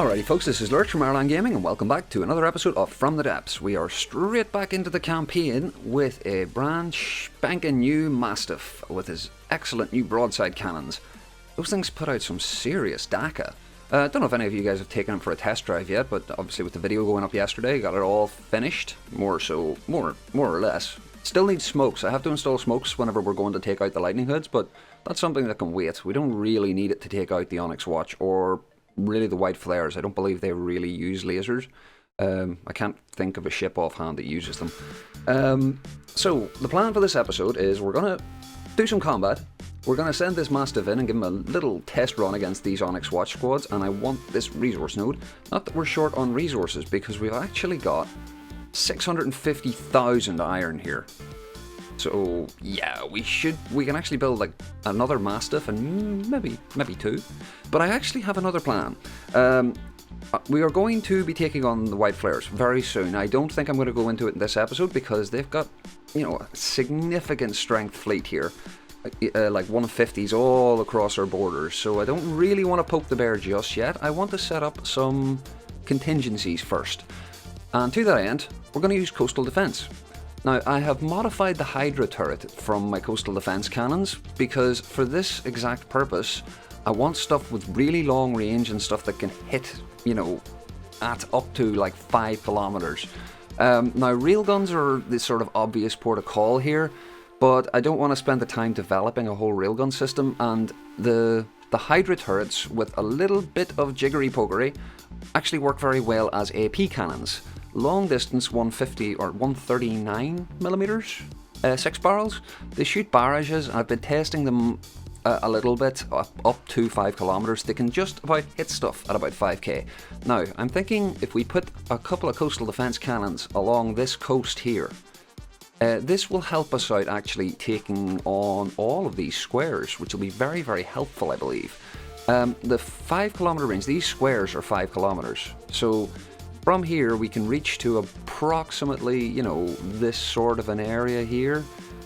Alrighty folks, this is Lurch from Ireland Gaming and welcome back to another episode of From the Depths. We are straight back into the campaign with a brand spanking new Mastiff with his excellent new broadside cannons. Those things put out some serious DACA. I don't know if any of you guys have taken them for a test drive yet, but obviously with the video going up yesterday, got it all finished, more or less. Still need smokes. I have to install smokes whenever we're going to take out the lightning hoods, but that's something that can wait. We don't really need it to take out the Onyx Watch or really the White Flayers. I don't believe they really use lasers. I can't think of a ship offhand that uses them. So the plan for this episode is we're going to do some combat. We're going to send this Mastiff in and give him a little test run against these Onyx Watch squads, and I want this resource node. Not that we're short on resources, because we've actually got 650,000 iron here. So yeah, we can actually build like another Mastiff and maybe two. But I actually have another plan. We are going to be taking on the White Flayers very soon. I don't think I'm going to go into it in this episode because they've got, a significant strength fleet here. Like 150s all across our borders. So I don't really want to poke the bear just yet. I want to set up some contingencies first. And to that end, we're going to use coastal defense. Now, I have modified the Hydra turret from my coastal defense cannons because for this exact purpose, I want stuff with really long range and stuff that can hit, at up to like 5 kilometers. Now, railguns are the sort of obvious port of call here, but I don't want to spend the time developing a whole railgun system, and the Hydra turrets with a little bit of jiggery-pokery actually work very well as AP cannons. Long distance 150 or 139 millimeters, 6 barrels. They shoot barrages, and I've been testing them a little bit up to 5 kilometers. They can just about hit stuff at about 5k. Now, I'm thinking if we put a couple of coastal defense cannons along this coast here, this will help us out actually taking on all of these squares, which will be very, very helpful, I believe. The 5 kilometer range, these squares are 5 kilometers. So from here, we can reach to approximately, this sort of an area here,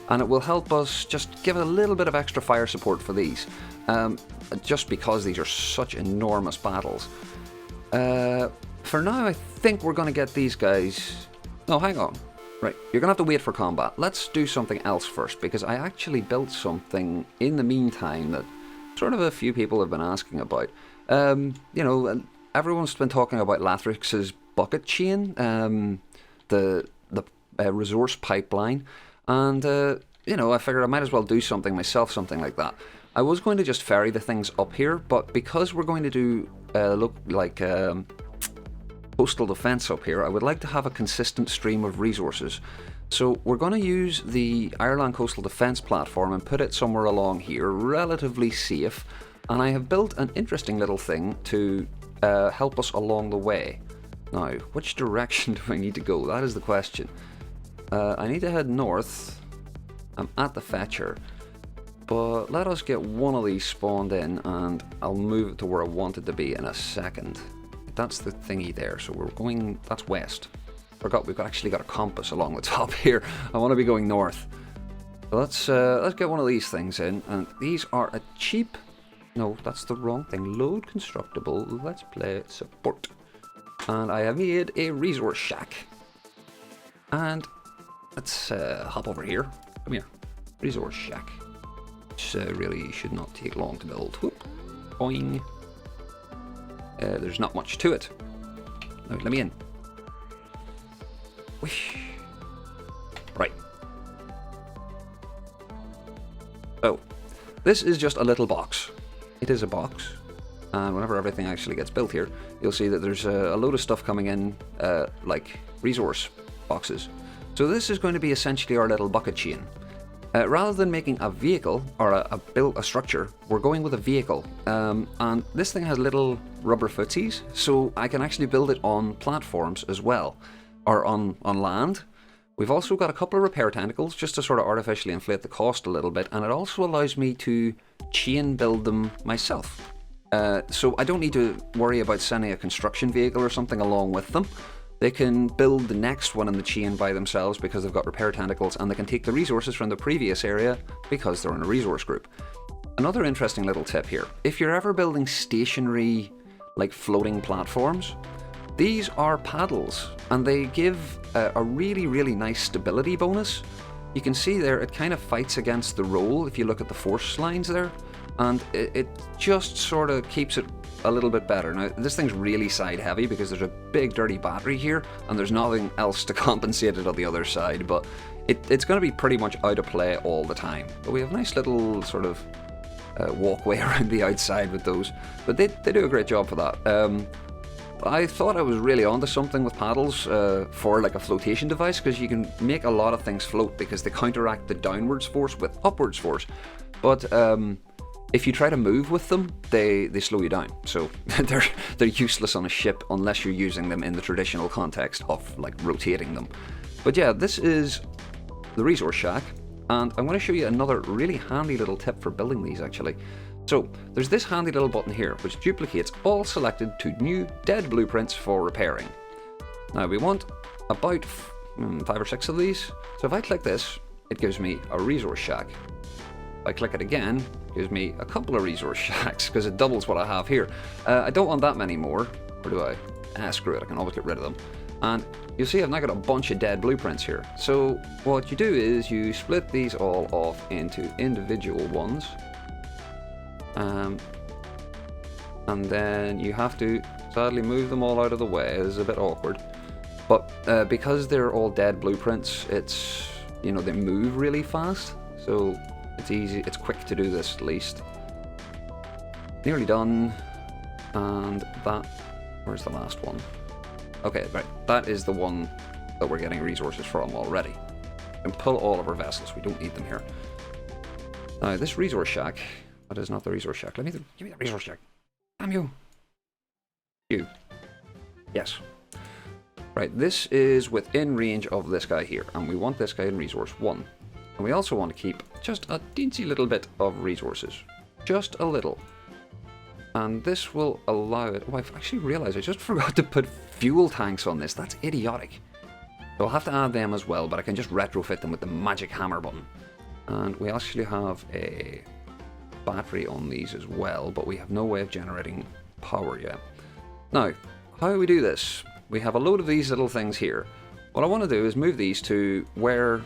and it will help us just give a little bit of extra fire support for these, just because these are such enormous battles. For now, I think we're going to get these guys... No, hang on. Right, you're going to have to wait for combat. Let's do something else first, because I actually built something in the meantime that sort of a few people have been asking about. Everyone's been talking about Lathrix's bucket chain, the resource pipeline, and I figured I might as well do something myself, something like that. I was going to just ferry the things up here, but because we're going to do coastal defense up here, I would like to have a consistent stream of resources. So we're going to use the Ireland Coastal Defense platform and put it somewhere along here, relatively safe, and I have built an interesting little thing to help us along the way. Now, which direction do I need to go? That is the question. I need to head north. I'm at the Fetcher, but let us get one of these spawned in and I'll move it to where I want it to be in a second. That's the thingy there, so we're going, that's west. Forgot we've actually got a compass along the top here. I want to be going north. So let's get one of these things in, and these are a cheap... No, that's the wrong thing. Load constructible. Let's play support. And I have made a resource shack. And let's hop over here. Come here. Resource shack. Which really should not take long to build. Whoop. Boing. There's not much to it. Now, let me in. Whoosh. Right. So, this is just a little box. It is a box, and whenever everything actually gets built here, you'll see that there's a load of stuff coming in, like resource boxes. So this is going to be essentially our little bucket chain. Rather than making a vehicle or a structure, we're going with a vehicle. And this thing has little rubber footsies, so I can actually build it on platforms as well, or on land. We've also got a couple of repair tentacles just to sort of artificially inflate the cost a little bit, and it also allows me to chain build them myself. So I don't need to worry about sending a construction vehicle or something along with them. They can build the next one in the chain by themselves because they've got repair tentacles, and they can take the resources from the previous area because they're in a resource group. Another interesting little tip here, if you're ever building stationary like floating platforms. These are paddles, and they give a really, really nice stability bonus. You can see there, it kind of fights against the roll if you look at the force lines there, and it just sort of keeps it a little bit better. Now, this thing's really side heavy because there's a big dirty battery here, and there's nothing else to compensate it on the other side, but it's going to be pretty much out of play all the time. But we have a nice little sort of walkway around the outside with those, but they do a great job for that. I thought I was really onto something with paddles for like a flotation device, because you can make a lot of things float because they counteract the downwards force with upwards force. But if you try to move with them, they slow you down. So they're useless on a ship unless you're using them in the traditional context of like rotating them. But yeah, this is the resource shack, and I'm going to show you another really handy little tip for building these actually. So there's this handy little button here which duplicates all selected to new dead blueprints for repairing. Now we want about 5 or 6 of these. So if I click this, it gives me a resource shack. If I click it again, it gives me a couple of resource shacks because it doubles what I have here. I don't want that many more, or do I? Screw it, I can always get rid of them. And you'll see I've now got a bunch of dead blueprints here. So what you do is you split these all off into individual ones. And then you have to sadly move them all out of the way. It's a bit awkward, but because they're all dead blueprints, it's, you know, they move really fast, so it's easy, it's quick to do this at least. Nearly done. And that, where's the last one? Okay, right, that is the one that we're getting resources from already. And pull all of our vessels, we don't need them here. Now this resource shack, that is not the resource shack. Give me the resource shack. Damn you. You. Yes. Right, this is within range of this guy here, and we want this guy in resource 1. And we also want to keep just a teensy little bit of resources. Just a little. And this will allow it... Oh, I've actually realized I just forgot to put fuel tanks on this. That's idiotic. So I'll have to add them as well, but I can just retrofit them with the magic hammer button. And we actually have a battery on these as well, but we have no way of generating power yet. Now, how do we do this? We have a load of these little things here. What I want to do is move these to where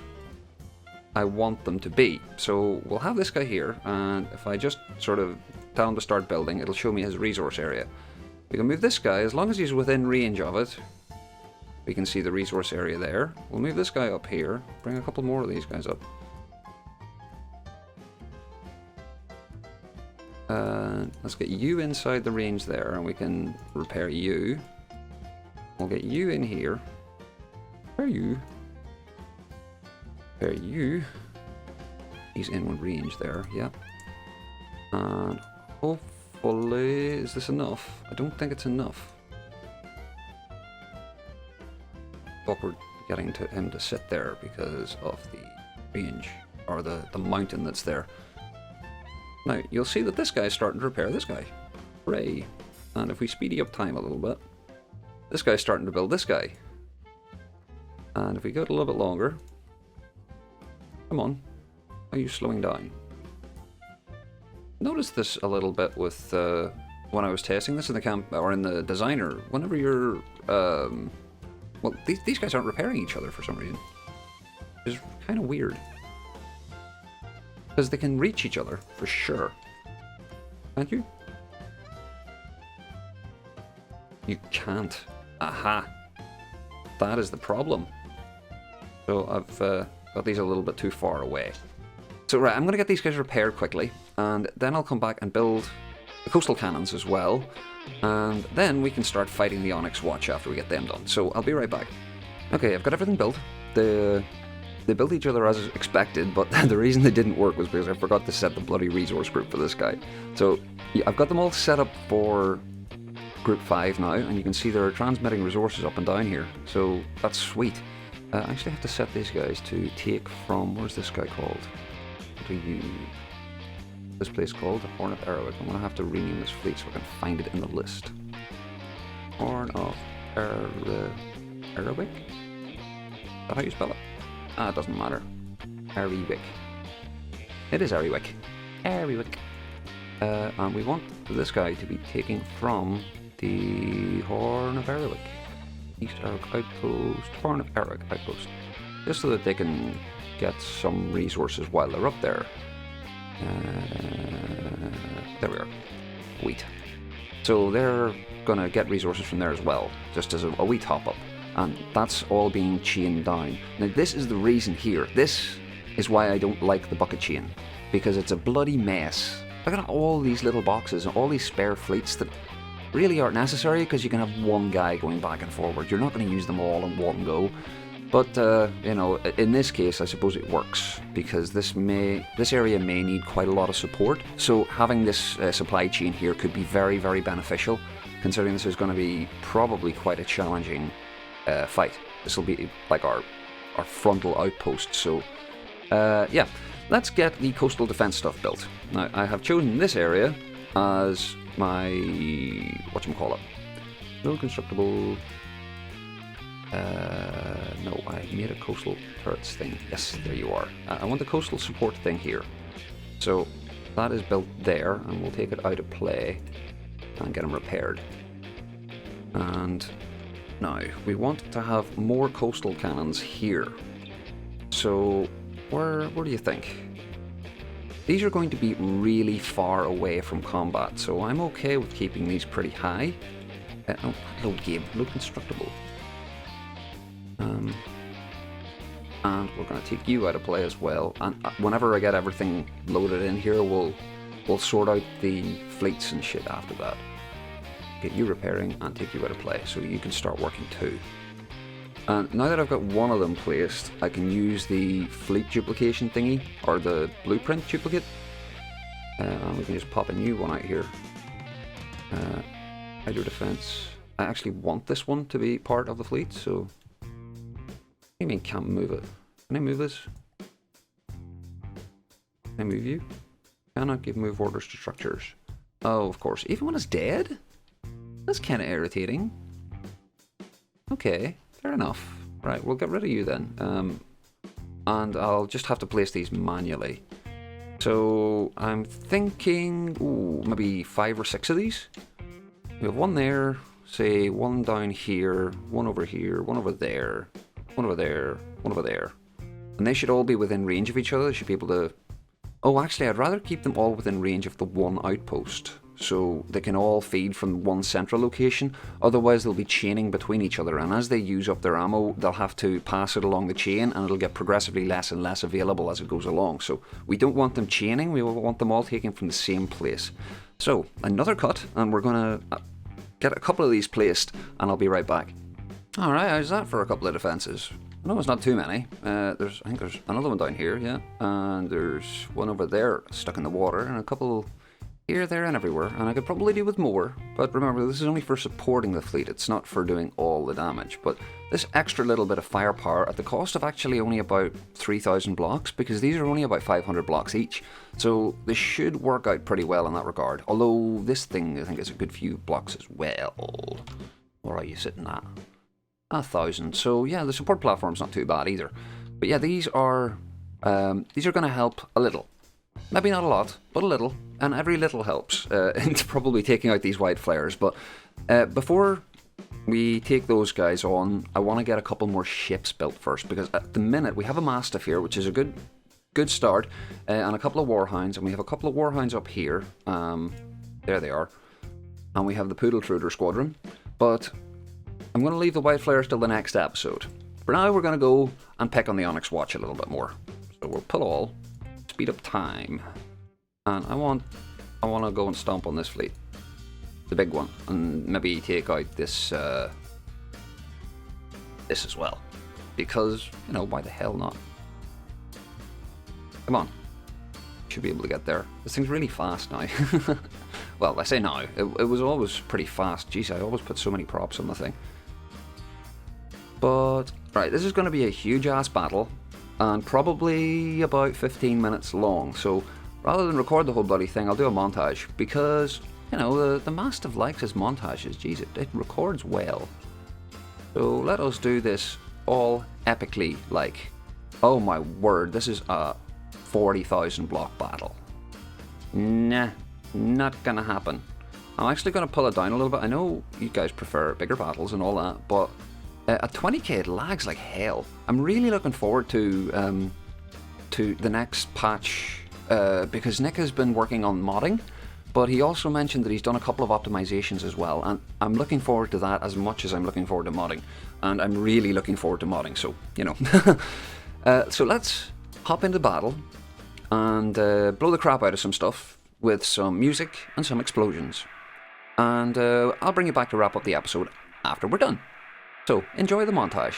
I want them to be. So we'll have this guy here, and if I just sort of tell him to start building, it'll show me his resource area. We can move this guy, as long as he's within range of it, we can see the resource area there. We'll move this guy up here, bring a couple more of these guys up. Let's get you inside the range there, and we can repair you. We'll get you in here. Repair you. Repair you. He's in range there, yeah. And hopefully, is this enough? I don't think it's enough. Awkward getting to him to sit there because of the range, or the mountain that's there. Now, you'll see that this guy's starting to repair this guy. Hooray. And if we speedy up time a little bit, this guy's starting to build this guy. And if we go a little bit longer... Come on. Are you slowing down? Notice this a little bit with... when I was testing this in the camp, or in the designer, whenever you're... well, these guys aren't repairing each other for some reason. It's kind of weird. Because they can reach each other, for sure. Can't you? You can't. Aha! That is the problem. So I've got these a little bit too far away. So right, I'm going to get these guys repaired quickly, and then I'll come back and build the coastal cannons as well, and then we can start fighting the Onyx Watch after we get them done. So I'll be right back. Okay, I've got everything built. They built each other as expected, but the reason they didn't work was because I forgot to set the bloody resource group for this guy. So yeah, I've got them all set up for group 5 now, and you can see they're transmitting resources up and down here. So that's sweet. I actually have to set these guys to take from... Where's this guy called? What do you... This place called? Horn of Arawick. I'm going to have to rename this fleet so I can find it in the list. Horn of Arawick? Is that how you spell it? Ah, it doesn't matter. Arawick. It is Arawick. Arawick. And we want this guy to be taking from the Horn of Erwick. East Erwick Outpost, Horn of Erwick Outpost. Just so that they can get some resources while they're up there. There we are. Wheat. So they're gonna get resources from there as well, just as a wee top up. And that's all being chained down. Now this is the reason here. This is why I don't like the bucket chain. Because it's a bloody mess. Look at all these little boxes and all these spare fleets that really aren't necessary because you can have one guy going back and forward. You're not going to use them all in one go. But, you know, in this case, I suppose it works because this area may need quite a lot of support. So having this supply chain here could be very, very beneficial, considering this is going to be probably quite a challenging fight. This will be like our frontal outpost. So, yeah, let's get the coastal defense stuff built. Now, I have chosen this area as my, whatchamacallit, no constructible. No, I made a coastal turrets thing. Yes, there you are. I want the coastal support thing here. So that is built there, and we'll take it out of play and get them repaired. And now we want to have more coastal cannons here. So where do you think? These are going to be really far away from combat, so I'm okay with keeping these pretty high. Oh, load game, load constructible. And we're going to take you out of play as well. And whenever I get everything loaded in here, we'll sort out the fleets and shit after that. Get you repairing and take you out of play, so you can start working too. And now that I've got one of them placed, I can use the fleet duplication thingy, or the blueprint duplicate. And we can just pop a new one out here. Hydro defense. I actually want this one to be part of the fleet, so... What do you mean can't move it? Can I move this? Can I move you? Cannot give move orders to structures. Oh, of course. Even when it's dead? That's kind of irritating. Okay, fair enough. Right, we'll get rid of you then. And I'll just have to place these manually. So I'm thinking, ooh, maybe 5 or 6 of these. We have one there, say one down here, one over here, one over there. One over there, one over there. And they should all be within range of each other. They should be able to... Oh, actually, I'd rather keep them all within range of the one outpost. So they can all feed from one central location. Otherwise, they'll be chaining between each other. And as they use up their ammo, they'll have to pass it along the chain. And it'll get progressively less and less available as it goes along. So we don't want them chaining. We want them all taken from the same place. So, another cut. And we're going to get a couple of these placed. And I'll be right back. Alright, how's that for a couple of defences? No, it's not too many. I think there's another one down here, yeah. And there's one over there stuck in the water, and a couple here, there, and everywhere. And I could probably do with more, but remember, this is only for supporting the fleet. It's not for doing all the damage. But this extra little bit of firepower at the cost of actually only about 3,000 blocks, because these are only about 500 blocks each. So this should work out pretty well in that regard. Although this thing, I think, is a good few blocks as well. Where are you sitting at? 1,000. So yeah, the support platform's not too bad either. But yeah, these are going to help a little. Maybe not a lot, but a little. And every little helps into probably taking out these White Flayers. But before we take those guys on, I want to get a couple more ships built first, because at the minute we have a Mastiff here, which is a good start, and a couple of Warhounds, and we have a couple of Warhounds up here. There they are. And we have the Poodletruder Squadron. But I'm going to leave the White Flayers till the next episode. For now, we're going to go and pick on the Onyx Watch a little bit more. So we'll pull all, speed up time, and I want to go and stomp on this fleet, the big one, and maybe take out this as well, because you know, why the hell not? Come on, should be able to get there. This thing's really fast now. Well, I say now. It was always pretty fast. Jeez, I always put so many props on the thing. But, right, this is going to be a huge-ass battle, and probably about 15 minutes long, so rather than record the whole bloody thing, I'll do a montage, because, you know, the Mastiff likes his montages. Jeez, it records well. So let us do this all epically, like, oh my word, this is a 40,000 block battle. Nah, not gonna happen. I'm actually going to pull it down a little bit. I know you guys prefer bigger battles and all that, but at 20k it lags like hell. I'm really looking forward to the next patch because Nick has been working on modding, but he also mentioned that he's done a couple of optimizations as well, and I'm looking forward to that as much as I'm looking forward to modding, and I'm really looking forward to modding, so, you know. So let's hop into battle and blow the crap out of some stuff with some music and some explosions. And I'll bring you back to wrap up the episode after we're done. So, enjoy the montage.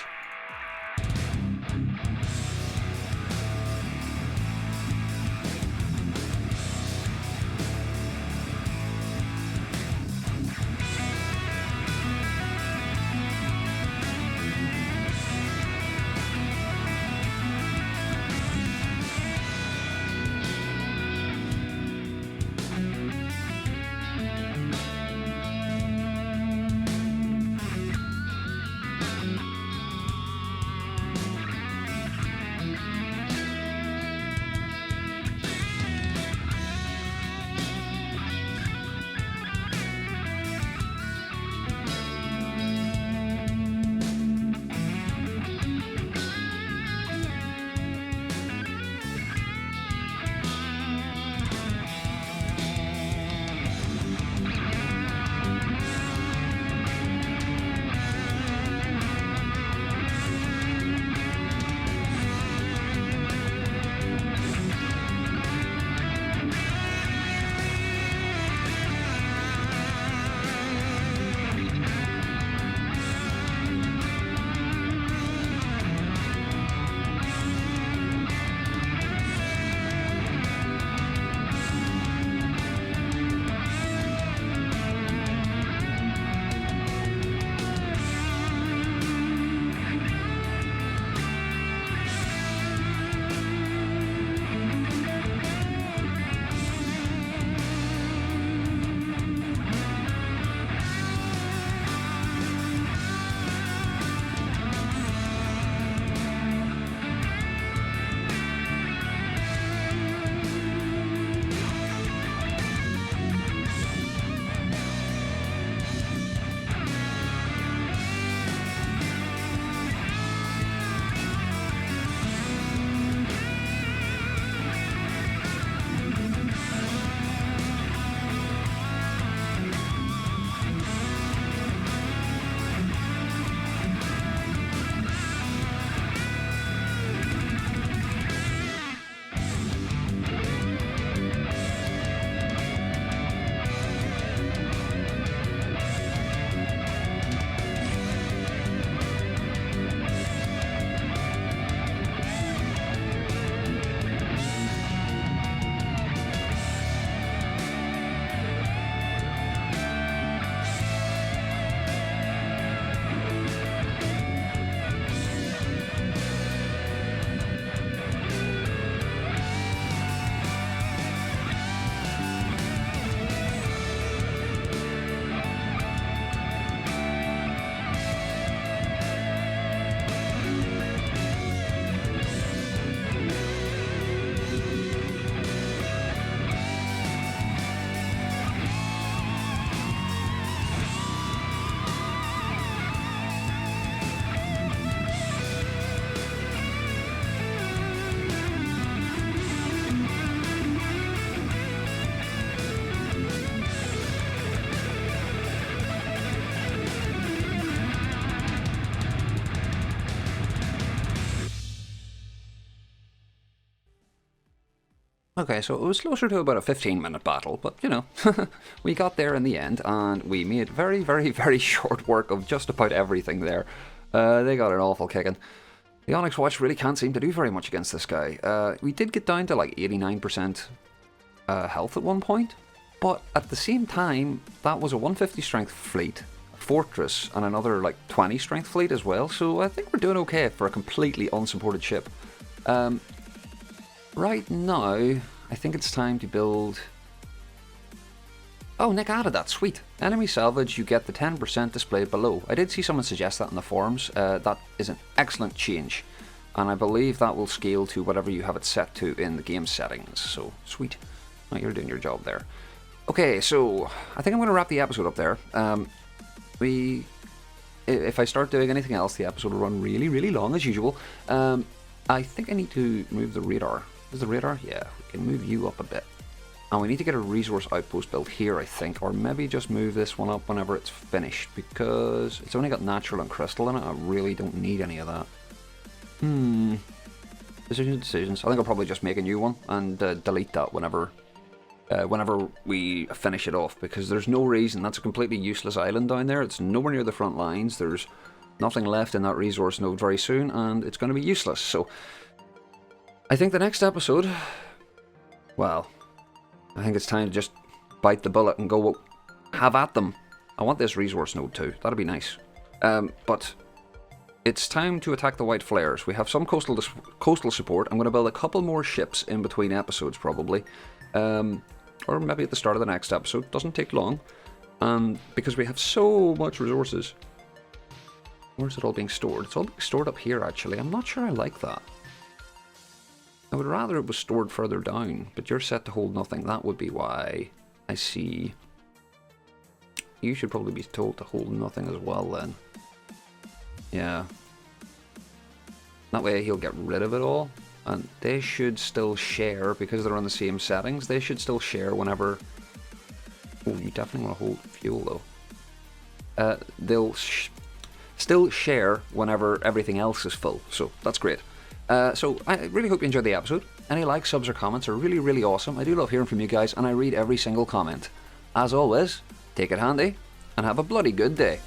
Okay, so it was closer to about a 15-minute battle, but, you know, we got there in the end, and we made very, very, very short work of just about everything there. They got an awful kicking. The Onyx Watch really can't seem to do very much against this guy. We did get down to like 89% health at one point, but at the same time, that was a 150 strength fleet, a fortress, and another like 20 strength fleet as well, so I think we're doing okay for a completely unsupported ship. Right now, I think it's time to build... Oh, Nick added that, sweet. Enemy salvage, you get the 10% displayed below. I did see someone suggest that in the forums. That is an excellent change, and I believe that will scale to whatever you have it set to in the game settings, so sweet. Oh, you're doing your job there. Okay, so I think I'm going to wrap the episode up there. If I start doing anything else, the episode will run really, really long as usual. I think I need to move the radar. Is the radar? Yeah, we can move you up a bit. And we need to get a resource outpost built here, I think, or maybe just move this one up whenever it's finished, because it's only got natural and crystal in it. I really don't need any of that. Decisions. I think I'll probably just make a new one and delete that whenever we finish it off, because there's no reason. That's a completely useless island down there. It's nowhere near the front lines. There's nothing left in that resource node very soon, and it's going to be useless. So I think the next episode, well, I think it's time to just bite the bullet and go have at them. I want this resource node too. That'd be nice. But it's time to attack the White Flayers. We have some coastal support. I'm going to build a couple more ships in between episodes probably. Or maybe at the start of the next episode. Doesn't take long. Because we have so much resources. Where's it all being stored? It's all being stored up here actually. I'm not sure I like that. I would rather it was stored further down, but you're set to hold nothing. That would be why. I see. You should probably be told to hold nothing as well then. Yeah. That way he'll get rid of it all. And they should still share, because they're on the same settings, they should still share whenever... Oh, you definitely want to hold fuel though. They'll still share whenever everything else is full, so that's great. So I really hope you enjoyed the episode. Any likes, subs or comments are really, really awesome. I do love hearing from you guys, and I read every single comment. As always, take it handy, and have a bloody good day.